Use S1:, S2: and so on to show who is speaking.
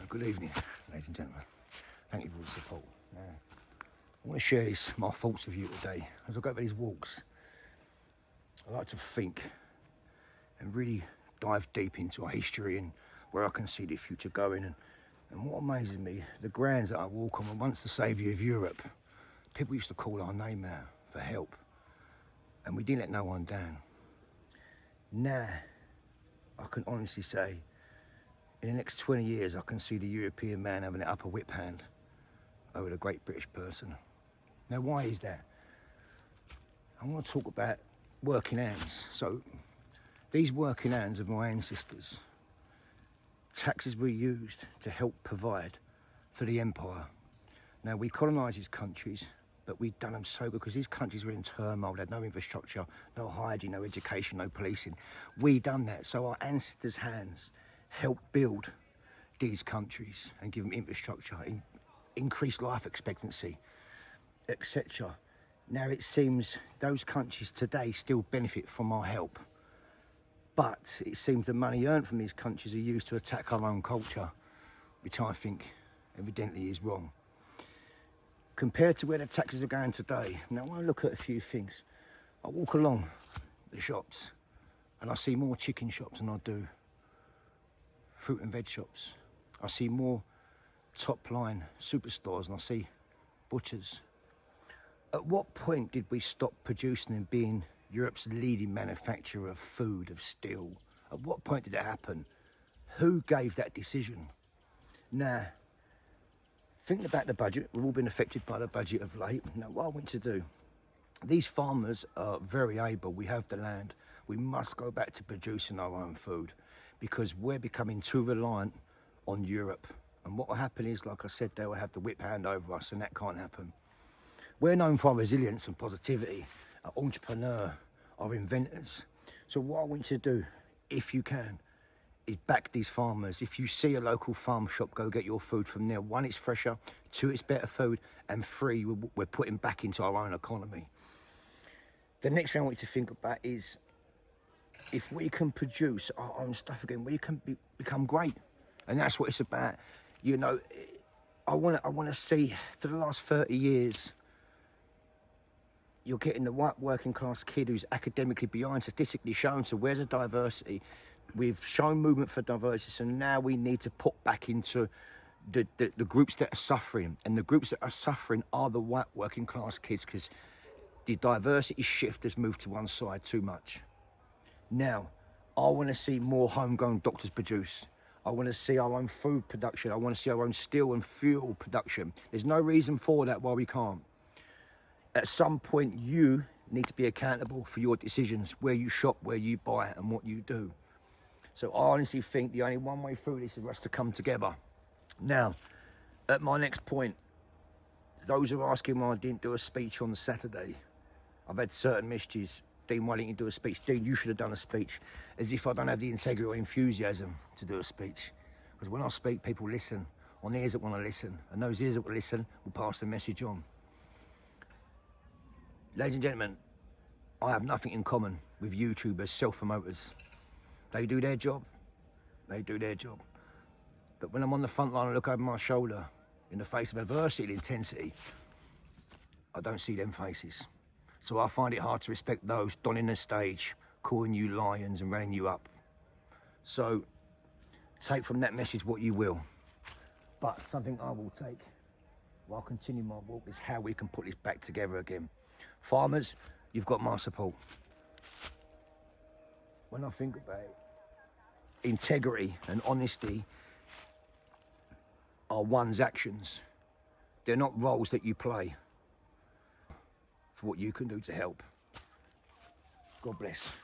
S1: Good evening, ladies and gentlemen. Thank you for the support. Now, I want to share my thoughts with you today. As I go over these walks, I like to think and really dive deep into our history and where I can see the future going. And what amazes me, the grounds that I walk on were once the saviour of Europe. People used to call our name out for help, and we didn't let no one down. Now, I can honestly say, in the next 20 years, I can see the European man having an upper whip hand over the great British person. Now, why is that? I want to talk about working hands. So, these working hands of my ancestors, taxes were used to help provide for the empire. Now, we colonised these countries, but we've done them so good because these countries were in turmoil. They had no infrastructure, no hygiene, no education, no policing. We done that. So our ancestors' hands helped build these countries and give them infrastructure, increase life expectancy, etc. Now it seems those countries today still benefit from our help, but it seems the money earned from these countries are used to attack our own culture, which I think evidently is wrong. Compared to where the taxes are going today, now when I look at a few things, I walk along the shops and I see more chicken shops than I do fruit and veg shops. I see more top line superstores and I see butchers. At what point did we stop producing and being Europe's leading manufacturer of food, of steel? At what point did it happen? Who gave that decision? Now, thinking about the budget, we've all been affected by the budget of late. Now, what I want to do, these farmers are very able, we have the land. We must go back to producing our own food because we're becoming too reliant on Europe. And what will happen is, like I said, they will have the whip hand over us and that can't happen. We're known for our resilience and positivity, our entrepreneur, our inventors. So what I want you to do, if you can, is back these farmers. If you see a local farm shop, go get your food from there. 1, it's fresher, 2, it's better food, and 3, we're putting back into our own economy. The next thing I want you to think about is, if we can produce our own stuff again, we can become great. And that's what it's about. You know, I want to see, for the last 30 years, you're getting the white working class kid who's academically behind, statistically shown. So where's the diversity? We've shown movement for diversity, so now we need to put back into the groups that are suffering. And the groups that are suffering are the white working class kids, because the diversity shift has moved to one side too much. Now, I want to see more homegrown doctors produce. I want to see our own food production. I want to see our own steel and fuel production. There's no reason for that why we can't. At some point, you need to be accountable for your decisions, where you shop, where you buy, and what you do. So I honestly think the only one way through this is for us to come together. Now, at my next point, those who are asking why I didn't do a speech on Saturday, I've had certain messages. Dean, why didn't you do a speech? Dean, you should have done a speech. As if I don't have the integrity or enthusiasm to do a speech. Because when I speak, people listen, on ears that want to listen. And those ears that will listen will pass the message on. Ladies and gentlemen, I have nothing in common with YouTubers, self-promoters. They do their job. They do their job. But when I'm on the front line and look over my shoulder in the face of adversity and intensity, I don't see them faces. So I find it hard to respect those donning the stage, calling you lions and running you up. So take from that message what you will. But something I will take while continuing my walk is how we can put this back together again. Farmers, you've got my support. When I think about it, integrity and honesty are one's actions. They're not roles that you play. For what you can do to help. God bless.